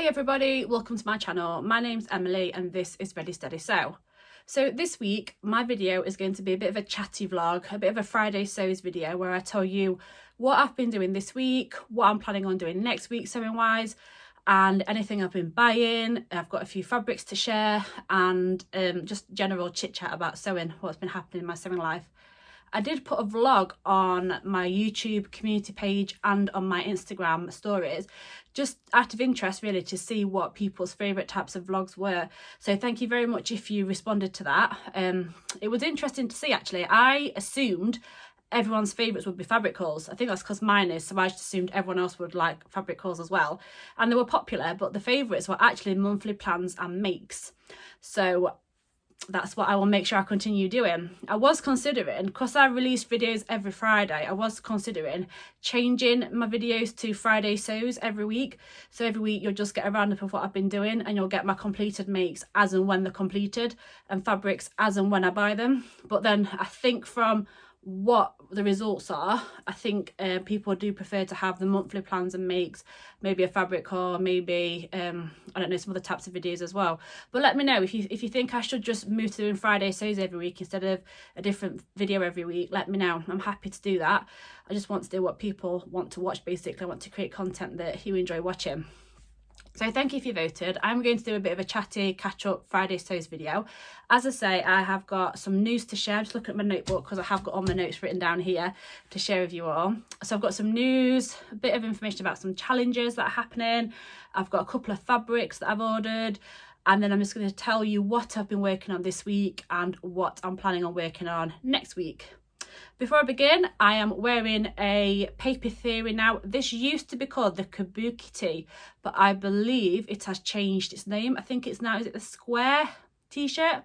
Hi everybody, welcome to my channel. My name's Emily and this is Ready Steady Sew. So this week my video is going to be a bit of a chatty vlog, a bit of a Friday sews video where I tell you what I've been doing this week, what I'm planning on doing next week sewing wise, and anything I've been buying. I've got a few fabrics to share and just general chit chat about sewing, what's been happening in my sewing life. I did put a vlog on my YouTube community page and on my Instagram stories, just out of interest really to see what people's favourite types of vlogs were. So thank you very much if you responded to that. It was interesting to see actually. I assumed everyone's favourites would be fabric hauls. I think that's because mine is, so I just assumed everyone else would like fabric hauls as well. And they were popular, but the favourites were actually monthly plans and makes. So that's what I will make sure I continue doing. I was considering, because I release videos every Friday, I was considering changing my videos to Friday sews every week. So every week you'll just get a roundup of what I've been doing and you'll get my completed makes as and when they're completed and fabrics as and when I buy them. But then I think from what the results are, I think people do prefer to have the monthly plans and makes, maybe a fabric haul, maybe I don't know, some other types of videos as well. But let me know if you think I should just move to doing Friday sews every week instead of a different video every week. Let me know. I'm happy to do that. I just want to do what people want to watch. Basically I want to create content that you enjoy watching. So thank you if you voted. I'm going to do a bit of a chatty catch-up Friday sews video. As I say, I have got some news to share. I'm just looking at my notebook because I have got all my notes written down here to share with you all. So I've got some news, a bit of information about some challenges that are happening. I've got a couple of fabrics that I've ordered. And then I'm just going to tell you what I've been working on this week and what I'm planning on working on next week. Before I begin, I am wearing a Paper Theory now. This used to be called the Kabuki tee, but I believe it has changed its name. I think it's now, is it the Square t-shirt?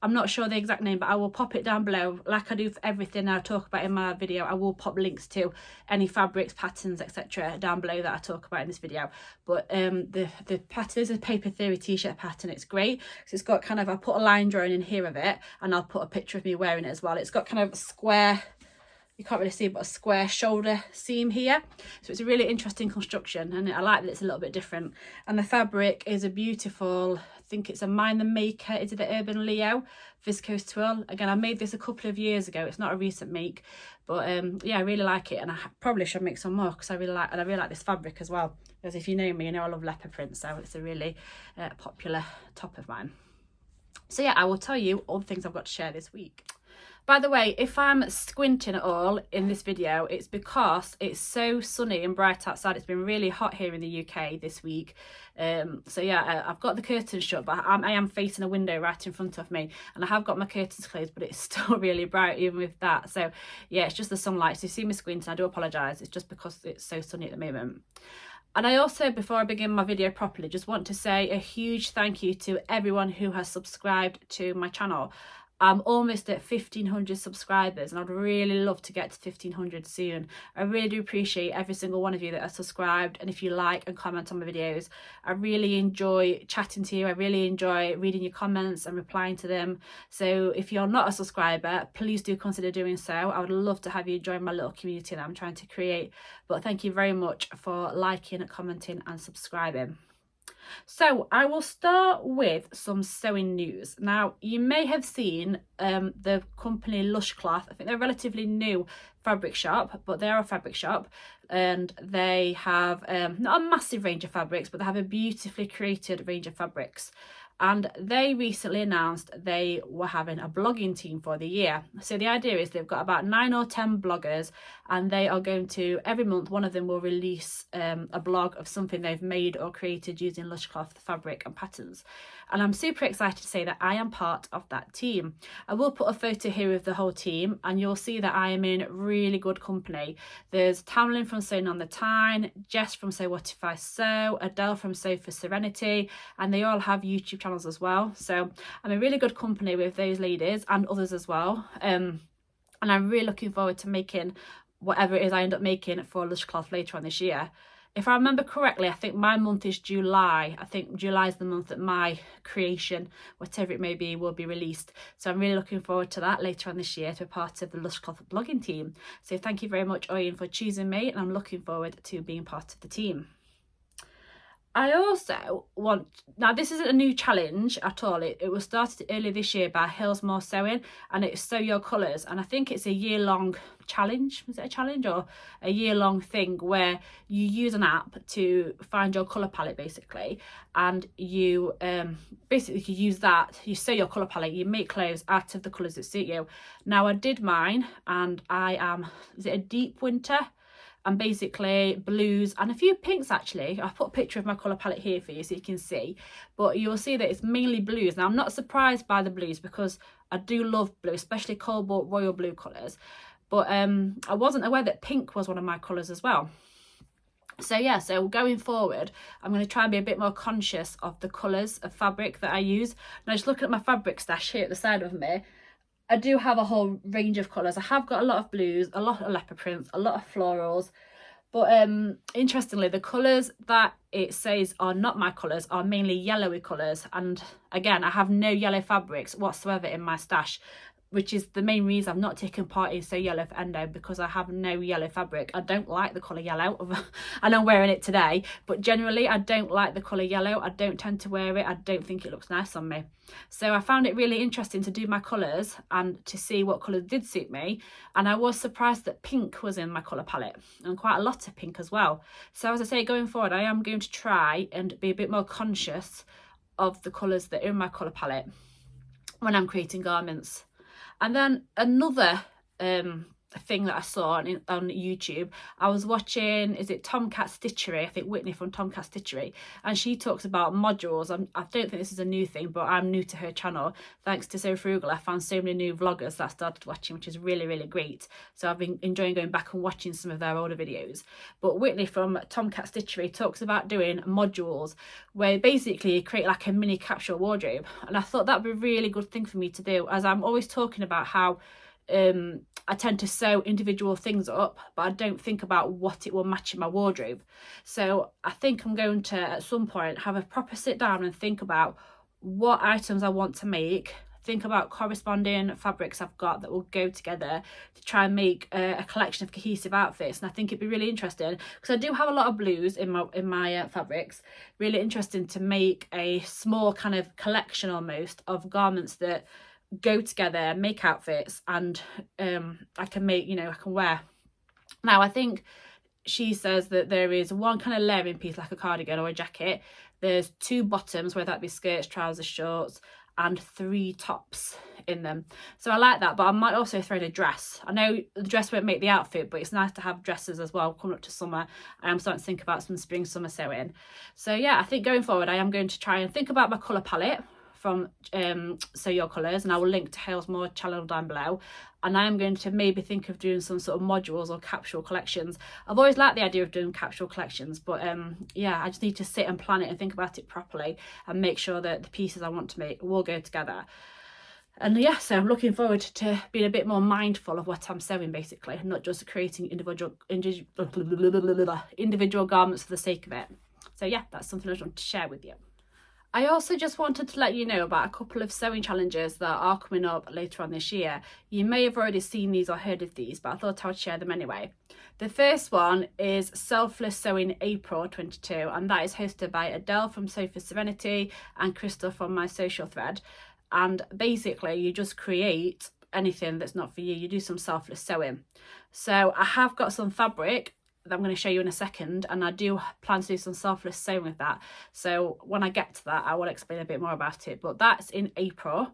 I'm not sure the exact name, but I will pop it down below. Like I do for everything I talk about in my video, I will pop links to any fabrics, patterns, etc. down below that I talk about in this video. But the pattern is a Paper Theory t-shirt pattern. It's great because it's got kind of, I put a line drawing in here of it and I'll put a picture of me wearing it as well. It's got kind of a square, you can't really see, but a square shoulder seam here. So it's a really interesting construction and I like that it's a little bit different. And the fabric is a beautiful, I think it's a Mind the Maker, is it the Urban Leo viscose twill? Again, I made this a couple of years ago. It's not a recent make, but yeah, I really like it and I probably should make some more because I really like this fabric as well. Because if you know me, you know I love leopard print, so it's a really popular top of mine. So yeah, I will tell you all the things I've got to share this week. By the way, if I'm squinting at all in this video, it's because it's so sunny and bright outside. It's been really hot here in the UK this week. So yeah, I've got the curtains shut, but I am facing a window right in front of me. And I have got my curtains closed, but it's still really bright even with that. So yeah, it's just the sunlight. So you see me squinting, I do apologise. It's just because it's so sunny at the moment. And I also, before I begin my video properly, just want to say a huge thank you to everyone who has subscribed to my channel. I'm almost at 1,500 subscribers and I'd really love to get to 1,500 soon. I really do appreciate every single one of you that are subscribed, and if you like and comment on my videos. I really enjoy chatting to you. I really enjoy reading your comments and replying to them. So if you're not a subscriber, please do consider doing so. I would love to have you join my little community that I'm trying to create. But thank you very much for liking, commenting and subscribing. So I will start with some sewing news. Now you may have seen the company Lush Cloth. I think they're a relatively new fabric shop, but they are a fabric shop and they have not a massive range of fabrics, but they have a beautifully created range of fabrics. And they recently announced they were having a blogging team for the year. So the idea is they've got about 9 or 10 bloggers and they are going to, every month, one of them will release a blog of something they've made or created using Lush Cloth fabric and patterns. And I'm super excited to say that I am part of that team. I will put a photo here of the whole team and you'll see that I am in really good company. There's Tamlin from Sewing on the Tyne, Jess from Sew What If I Sew, Adele from Sew for Serenity, and they all have YouTube channels as well. So I'm in really good company with those ladies and others as well. And I'm really looking forward to making whatever it is I end up making for Lush Cloth later on this year. If I remember correctly, I think my month is July. I think July is the month that my creation, whatever it may be, will be released. So I'm really looking forward to that later on this year, to be part of the Lush Cloth blogging team. So thank you very much, Oyen, for choosing me, and I'm looking forward to being part of the team. I also want, now this isn't a new challenge at all, it was started earlier this year by Hillsmore Sewing, and it's Sew Your Colours, and I think it's a year-long challenge. Was it a challenge or a year-long thing where you use an app to find your colour palette basically, and you basically you use that, you sew your colour palette, you make clothes out of the colours that suit you. Now I did mine, and I am, is it a deep winter? And basically blues and a few pinks actually. I've put a picture of my colour palette here for you so you can see, but you'll see that it's mainly blues. Now I'm not surprised by the blues because I do love blue, especially cobalt royal blue colours, but I wasn't aware that pink was one of my colours as well. So yeah, so going forward I'm going to try and be a bit more conscious of the colours of fabric that I use. Now just looking at my fabric stash here at the side of me, I do have a whole range of colours. I have got a lot of blues, a lot of leopard prints, a lot of florals. But interestingly, the colours that it says are not my colours are mainly yellowy colours. And again, I have no yellow fabrics whatsoever in my stash, which is the main reason I've not taken part in Sew Yellow for Endo, because I have no yellow fabric. I don't like the colour yellow. And I'm wearing it today, but generally I don't like the colour yellow. I don't tend to wear it. I don't think it looks nice on me. So I found it really interesting to do my colours and to see what colours did suit me. And I was surprised that pink was in my colour palette, and quite a lot of pink as well. So as I say, going forward, I am going to try and be a bit more conscious of the colours that are in my colour palette when I'm creating garments. And then another thing that I saw on YouTube, I was watching, is it Tomcat Stitchery? I think Whitney from Tomcat Stitchery, and she talks about modules. I don't think this is a new thing, but I'm new to her channel. Thanks to So Frugal, I found so many new vloggers that I started watching, which is really, really great. So I've been enjoying going back and watching some of their older videos. But Whitney from Tomcat Stitchery talks about doing modules where basically you create like a mini capsule wardrobe, and I thought that'd be a really good thing for me to do, as I'm always talking about how I tend to sew individual things up, but I don't think about what it will match in my wardrobe. So I think I'm going to at some point have a proper sit down and think about what items I want to make, think about corresponding fabrics I've got that will go together to try and make a collection of cohesive outfits. And I think it'd be really interesting, because I do have a lot of blues in my fabrics. Really interesting to make a small kind of collection almost of garments that go together, make outfits, and I can make, you know, I can wear. Now I think she says that there is one kind of layering piece like a cardigan or a jacket, there's 2 bottoms, whether that be skirts, trousers, shorts, and 3 tops in them. So I like that, but I might also throw in a dress. I know the dress won't make the outfit, but it's nice to have dresses as well coming up to summer. I am starting to think about some spring summer sewing. So yeah, I think going forward I am going to try and think about my colour palette from Sew Your Colours, and I will link to Hillsmore channel down below. And I am going to maybe think of doing some sort of modules or capsule collections. I've always liked the idea of doing capsule collections, but yeah, I just need to sit and plan it and think about it properly and make sure that the pieces I want to make will go together. And yeah, so I'm looking forward to being a bit more mindful of what I'm sewing, basically, not just creating individual garments for the sake of it. So yeah, that's something I just want to share with you. I also just wanted to let you know about a couple of sewing challenges that are coming up later on this year. You may have already seen these or heard of these, but I thought I would share them anyway. The first one is Selfless Sewing April 22, and that is hosted by Adele from Sew for Serenity and Crystal from my social thread. And basically you just create anything that's not for you. You do some selfless sewing. So I have got some fabric that I'm going to show you in a second, and I do plan to do some selfless sewing with that. So when I get to that I will explain a bit more about it, but that's in April.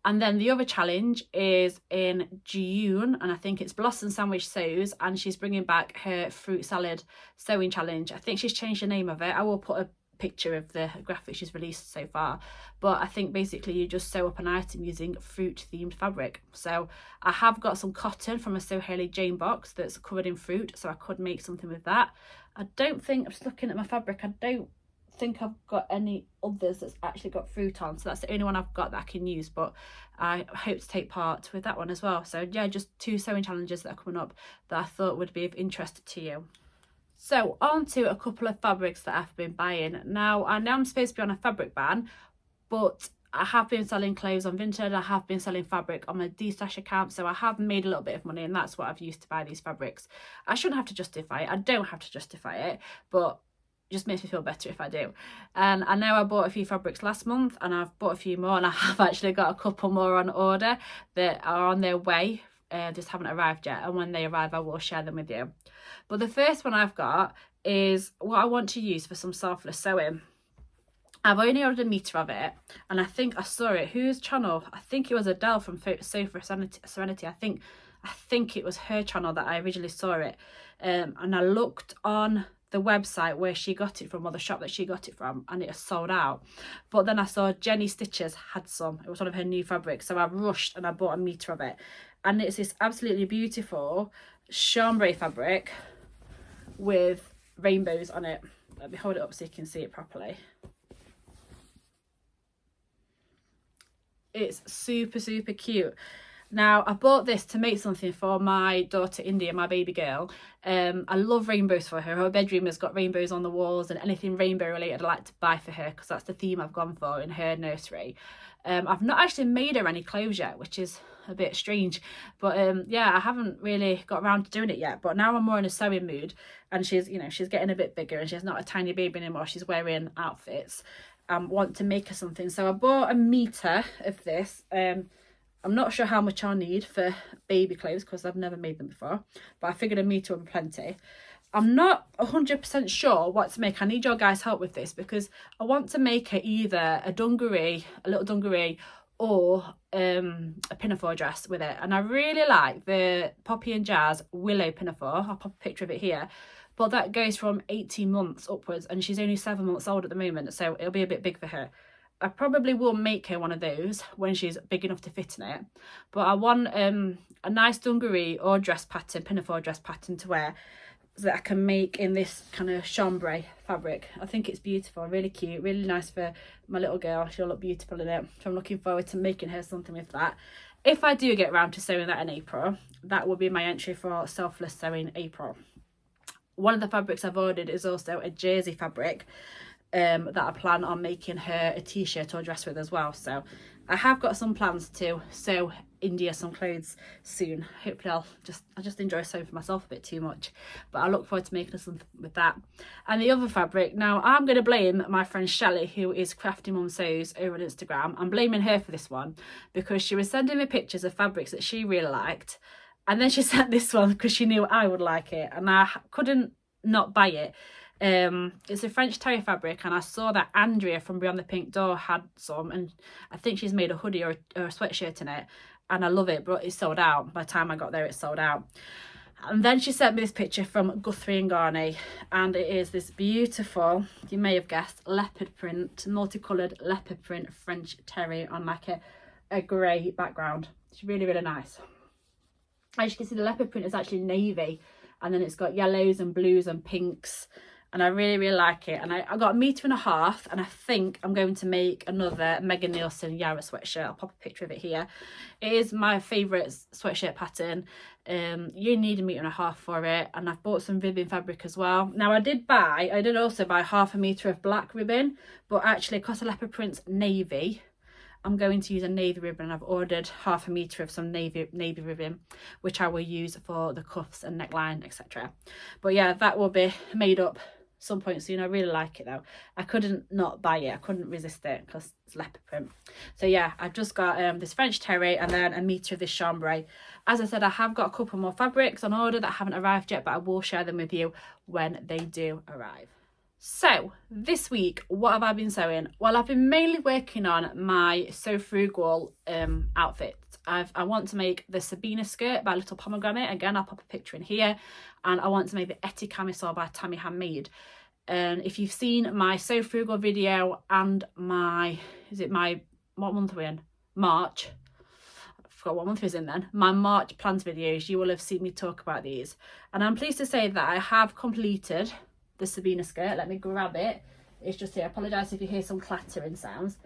And then the other challenge is in June, and I think it's Blossom Sandwich Sews, and she's bringing back her fruit salad sewing challenge. I think she's changed the name of it. I will put a picture of the graphic she's released so far, but I think basically you just sew up an item using fruit themed fabric. So I have got some cotton from a So Haley Jane box that's covered in fruit, so I could make something with that. I don't think, I'm just looking at my fabric, I don't think I've got any others that's actually got fruit on, so that's the only one I've got that I can use, but I hope to take part with that one as well. So yeah, just 2 sewing challenges that are coming up that I thought would be of interest to you. So on to a couple of fabrics that I've been buying. Now I know I'm supposed to be on a fabric ban, but I have been selling clothes on Vinted. I have been selling fabric on my D-Stash account, so I have made a little bit of money, and that's what I've used to buy these fabrics. I shouldn't have to justify it. I don't have to justify it, but just makes me feel better if I do. And I know I bought a few fabrics last month, and I've bought a few more, and I have actually got a couple more on order that are on their way, just haven't arrived yet, and when they arrive I will share them with you. But the first one I've got is what I want to use for some selfless sewing. I've only ordered a metre of it, and I think I saw it, whose channel, I think it was Adele from Sofa Serenity. I think it was her channel that I originally saw it, and I looked on the website where she got it from, or the shop that she got it from, and it was sold out. But then I saw Jenny Stitches had some. It was one of her new fabrics, so I rushed and I bought a metre of it, and it's this absolutely beautiful chambray fabric with rainbows on it. Let me hold it up so you can see it properly. It's super cute. Now, I bought this to make something for my daughter India, my baby girl. I love rainbows for her. Her bedroom has got rainbows on the walls, and anything rainbow related I like to buy for her, because that's the theme I've gone for in her nursery. I've not actually made her any clothes yet, which is a bit strange, but yeah, I haven't really got around to doing it yet. But now I'm more in a sewing mood, and she's, you know, she's getting a bit bigger, and she's not a tiny baby anymore. She's wearing outfits. Want to make her something, so I bought a metre of this. I'm not sure how much I'll need for baby clothes, because I've never made them before, but I figured a metre would be plenty. I'm not 100% sure what to make. I need your guys' help with this, because I want to make her either a dungaree, a little dungaree, or a pinafore dress with it. And I really like the Poppy and Jazz willow pinafore. I'll pop a picture of it here. But that goes from 18 months upwards, and she's only 7 months old at the moment, so it'll be a bit big for her. I probably will make her one of those when she's big enough to fit in it. But I want a nice dungaree or dress pattern, pinafore dress pattern to wear, that I can make in this kind of chambray fabric. I think it's beautiful, really cute, really nice for my little girl. She'll look beautiful in it, so I'm looking forward to making her something with that. If I do get around to sewing that in April, that will be my entry for Selfless Sewing April. One of the fabrics I've ordered is also a jersey fabric that I plan on making her a t-shirt or dress with as well. So I have got some plans to sew India some clothes soon. Hopefully I just enjoy sewing for myself a bit too much, but I look forward to making something with that. And the other fabric, now I'm going to blame my friend Shelley, who is Crafty Mum Sews over on Instagram. I'm blaming her for this one, because she was sending me pictures of fabrics that she really liked, and then she sent this one because she knew I would like it, and I couldn't not buy it. It's a French terry fabric, and I saw that Andrea from Beyond the Pink Door had some, and I think she's made a hoodie or a sweatshirt in it, and I love it, but it's sold out. By the time I got there, it's sold out. And then she sent me this picture from Guthrie and Garney, and it is this beautiful, you may have guessed, leopard print, multicoloured leopard print French terry on like a grey background. It's really nice. As you can see, the leopard print is actually navy, and then it's got yellows and blues and pinks, and I really like it. And I got 1.5 meters, and I think I'm going to make another Megan Nielsen Yara sweatshirt. I'll pop a picture of it here. It is my favourite sweatshirt pattern. You need 1.5 meters for it, and I've bought some ribbon fabric as well. Now I did also buy 0.5 meter of black ribbon, but actually because the leopard print's navy, I'm going to use a navy ribbon. I've ordered 0.5 meter of some navy ribbon, which I will use for the cuffs and neckline, etc. But yeah, that will be made up some point soon. I really like it though. I couldn't not buy it. I couldn't resist it because it's leopard print. So yeah, I've just got this French terry and then 1 meter of this chambray. As I said, I have got a couple more fabrics on order that haven't arrived yet, but I will share them with you when they do arrive. So this week, what have I been sewing? Well, I've been mainly working on my So Frugal outfit. I want to make the Sabina skirt by Little Pomegranate. Again, I'll pop a picture in here. And I want to make the Etty Camisole by Tammy Handmade. And if you've seen my So Frugal video and what month are we in? March. I forgot what month is in then. My March plans videos, you will have seen me talk about these. And I'm pleased to say that I have completed the Sabina skirt. Let me grab it. It's just here. I apologise if you hear some clattering sounds.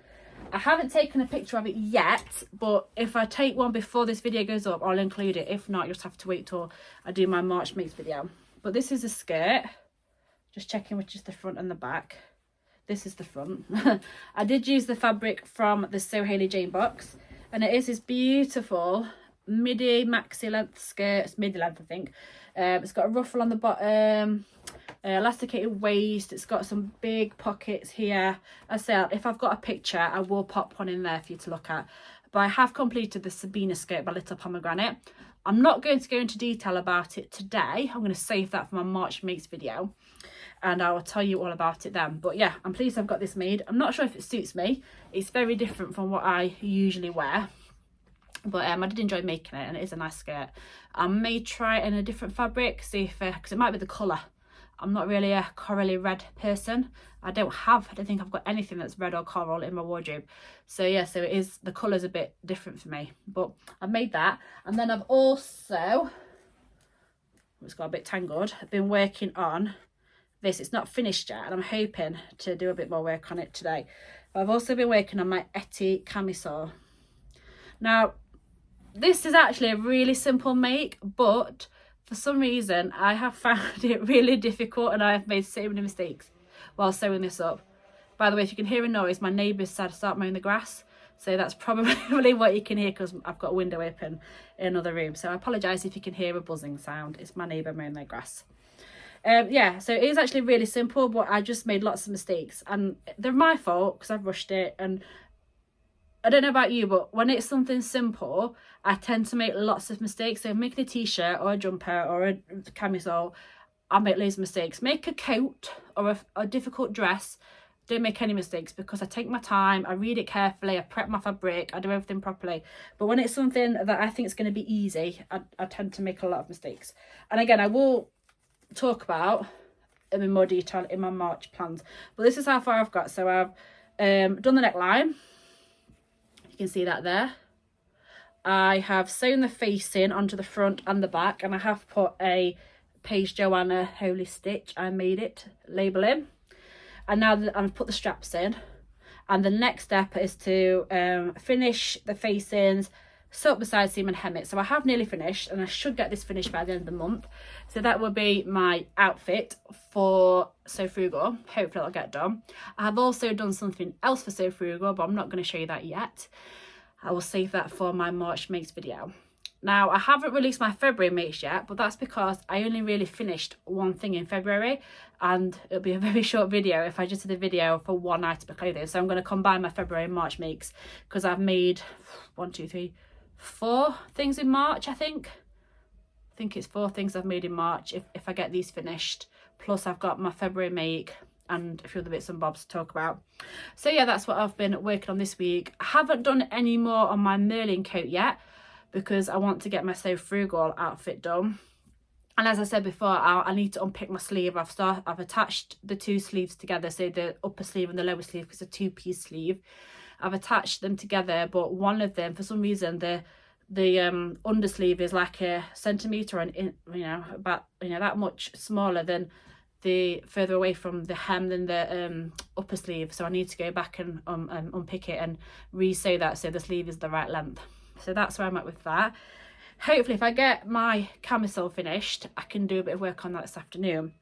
I haven't taken a picture of it yet, but if I take one before this video goes up, I'll include it. If not, you'll just have to wait till I do my March makes video. But this is a skirt. Just checking which is the front and the back. This is the front. I did use the fabric from the So Hayley Jane box, and it is this beautiful midi maxi length skirt. It's midi length, I think. It's got a ruffle on the bottom, elasticated waist. It's got some big pockets here. As I said, if I've got a picture, I will pop one in there for you to look at. But I have completed the Sabina skirt by Little Pomegranate. I'm not going to go into detail about it today. I'm going to save that for my March Makes video, and I will tell you all about it then. But yeah, I'm pleased I've got this made. I'm not sure if it suits me. It's very different from what I usually wear. But I did enjoy making it, and it is a nice skirt. I may try it in a different fabric, see if, because it might be the colour. I'm not really a corally red person. I don't think I've got anything that's red or coral in my wardrobe. So yeah, so it is, the colour's a bit different for me. But I've made that. And then I've also, it's got a bit tangled, I've been working on this. It's not finished yet, and I'm hoping to do a bit more work on it today. But I've also been working on my Etty camisole. Now, this is actually a really simple make, but for some reason I have found it really difficult, and I have made so many mistakes while sewing this up. By the way, if you can hear a noise, my neighbours decided to start mowing the grass, so that's probably what you can hear, because I've got a window open in another room. So I apologise if you can hear a buzzing sound. It's my neighbour mowing their grass. Yeah, so it is actually really simple, but I just made lots of mistakes, and they're my fault because I've rushed it. And I don't know about you, but when it's something simple, I tend to make lots of mistakes. So making a t-shirt or a jumper or a camisole, I make loads of mistakes. Make a coat or a difficult dress, don't make any mistakes, because I take my time, I read it carefully, I prep my fabric, I do everything properly. But when it's something that I think is going to be easy, I tend to make a lot of mistakes. And again, I will talk about them in more detail in my March plans. But this is how far I've got. So I've done the neckline. You can see that there. I have sewn the facing onto the front and the back, and I have put a Paige Joanna Holy Stitch, I made it, label in. And now that I've put the straps in, and the next step is to finish the facings, sew up the side seam and hem it. So I have nearly finished, and I should get this finished by the end of the month. So that will be my outfit for So Frugal. Hopefully it'll get done. I have also done something else for So Frugal, but I'm not going to show you that yet. I will save that for my March Makes video. Now, I haven't released my February makes yet, but that's because I only really finished one thing in February, and it'll be a very short video if I just did a video for one item of clothing. So I'm going to combine my February and March makes, because I've made 4 things in March, I think it's 4 things I've made in March if I get these finished, plus I've got my February make and a few other bits and bobs to talk about. So yeah, that's what I've been working on this week. I haven't done any more on my Merlin coat yet, because I want to get my So Frugal outfit done. And as I said before, I need to unpick my sleeve. I've attached the 2 sleeves together, so the upper sleeve and the lower sleeve, because it's a 2-piece sleeve. I've attached them together, but one of them, for some reason, the undersleeve is like a centimetre and about that much smaller than the further away from the hem than the upper sleeve. So I need to go back and unpick it and re-sew that so the sleeve is the right length. So that's where I'm at with that. Hopefully if I get my camisole finished, I can do a bit of work on that this afternoon.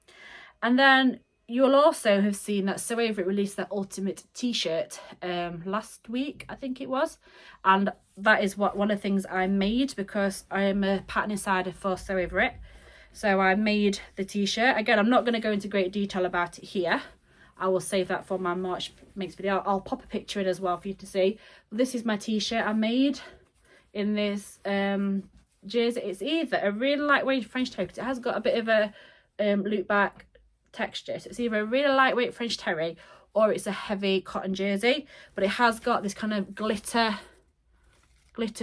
And then you'll also have seen that Sew Over It released their ultimate t-shirt last week, I think it was. And that is one of the things I made, because I am a pattern insider for Sew Over It. So I made the t-shirt. Again, I'm not going to go into great detail about it here. I will save that for my March Makes video. I'll pop a picture in as well for you to see. But this is my t-shirt I made in this jersey. It's either a really lightweight French terry, because it has got a bit of a loop back texture. So it's either a really lightweight French terry or it's a heavy cotton jersey, but it has got this kind of glitter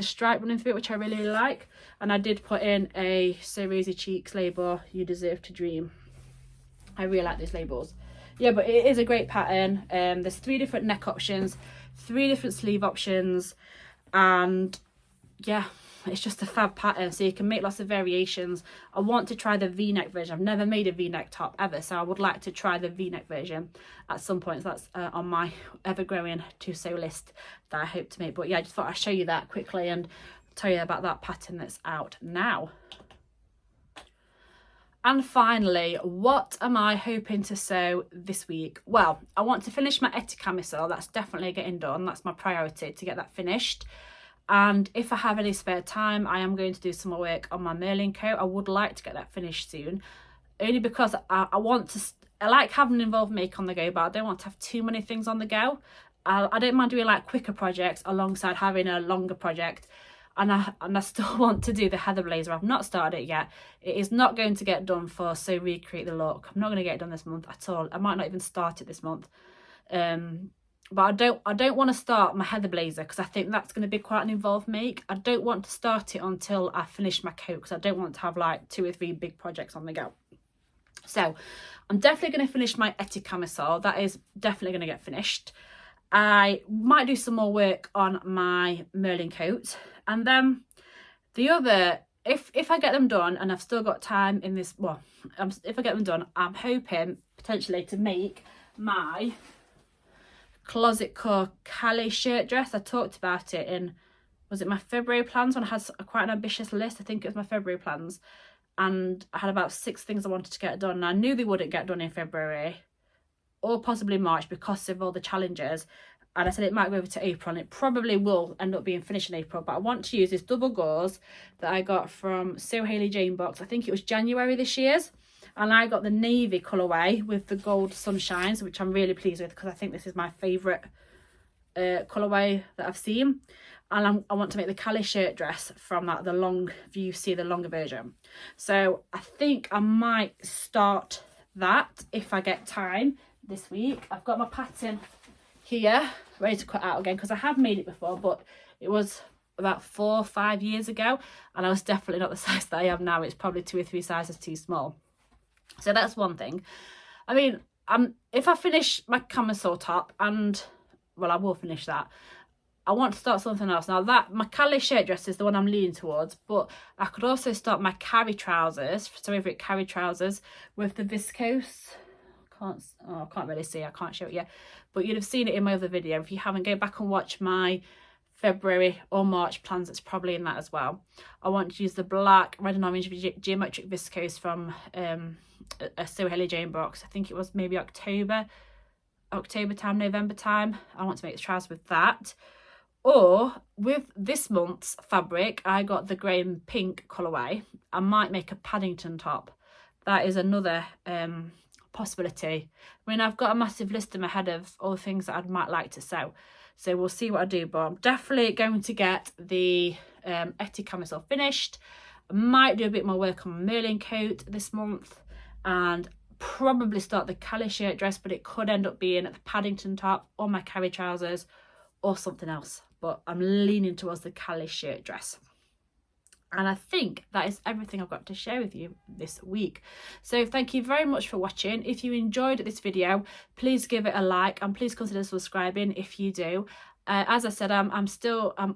stripe running through it, which I really like. And I did put in a So Rosy Cheeks label, You Deserve to Dream. I really like these labels. Yeah, but it is a great pattern. There's 3 different neck options, 3 different sleeve options, and yeah, it's just a fab pattern, so you can make lots of variations. I want to try the v-neck version. I've never made a v-neck top ever, so I would like to try the v-neck version at some point. So that's on my ever-growing to-sew list that I hope to make. But yeah, I just thought I'd show you that quickly and tell you about that pattern that's out now. And finally, what am I hoping to sew this week? Well, I want to finish my Etty camisole. That's definitely getting done. That's my priority, to get that finished. And if I have any spare time, I am going to do some more work on my Merlin coat. I would like to get that finished soon, only because I want to, I like having an involved make on the go, but I don't want to have too many things on the go. I don't mind doing like quicker projects alongside having a longer project. And I still want to do the heather blazer. I've not started it yet. It is not going to get done for So Recreate the Look. I'm not going to get it done this month at all. I might not even start it this month. But I don't want to start my heather blazer because I think that's going to be quite an involved make. I don't want to start it until I finish my coat because I don't want to have like 2 or 3 big projects on the go. So I'm definitely going to finish my Etty camisole. That is definitely going to get finished. I might do some more work on my Merlin coat, and then the other, if I get them done and I've still got time in this, well, if I get them done, I'm hoping potentially to make my Closet Core Calais shirt dress. I talked about it in, was it my February plans, when I had quite an ambitious list? I think it was my February plans, and I had about 6 things I wanted to get done, and I knew they wouldn't get done in February or possibly March because of all the challenges, and I said it might go over to April, and it probably will end up being finished in April. But I want to use this double gauze that I got from So Hailey Jane box. I think it was January this year's, and I got the navy colourway with the gold sunshines, which I'm really pleased with because I think this is my favourite colourway that I've seen. And I want to make the Calais shirt dress from that, the long view, see the longer version. So I think I might start that if I get time this week. I've got my pattern here ready to cut out again because I have made it before, but it was about 4 or 5 years ago, and I was definitely not the size that I am now. It's probably 2 or 3 sizes too small. So that's one thing. I mean, if I finish my camisole top, and well, I will finish that, I want to start something else. Now that my Calais shirt dress is the one I'm leaning towards, but I could also start my carry trousers, so favorite carry trousers with the viscose. I can't really see, I can't show it yet, but you'd have seen it in my other video. If you haven't, go back and watch my February or March plans. It's probably in that as well. I want to use the black, red and orange geometric viscose from a So Hailey Jane box. I think it was maybe October time, November time. I want to make the trousers with that. Or with this month's fabric, I got the grey and pink colourway. I might make a Paddington top. That is another possibility. I mean, I've got a massive list in my head of all the things that I might like to sew. So we'll see what I do, but I'm definitely going to get the Etty camisole finished. I might do a bit more work on my Merlin coat this month and probably start the Calais shirt dress, but it could end up being the Paddington top or my carry trousers or something else. But I'm leaning towards the Calais shirt dress. And I think that is everything I've got to share with you this week. So thank you very much for watching. If you enjoyed this video, please give it a like and please consider subscribing if you do. As I said, I'm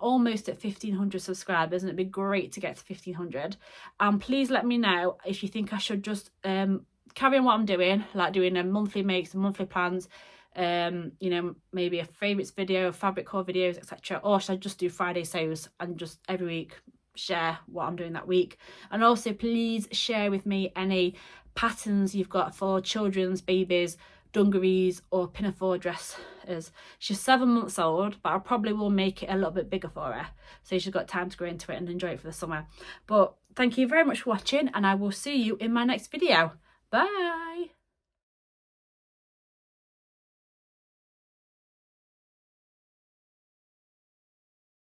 almost at 1,500 subscribers, and it'd be great to get to 1,500. And please let me know if you think I should just carry on what I'm doing, like doing a monthly makes and monthly plans, you know, maybe a favourites video, fabric core videos, etc. Or should I just do Friday sews and just every week share what I'm doing that week? And also please share with me any patterns you've got for children's, babies, dungarees or pinafore dresses. She's 7 months old, but I probably will make it a little bit bigger for her, so she's got time to grow into it and enjoy it for the summer. But thank you very much for watching, and I will see you in my next video. Bye.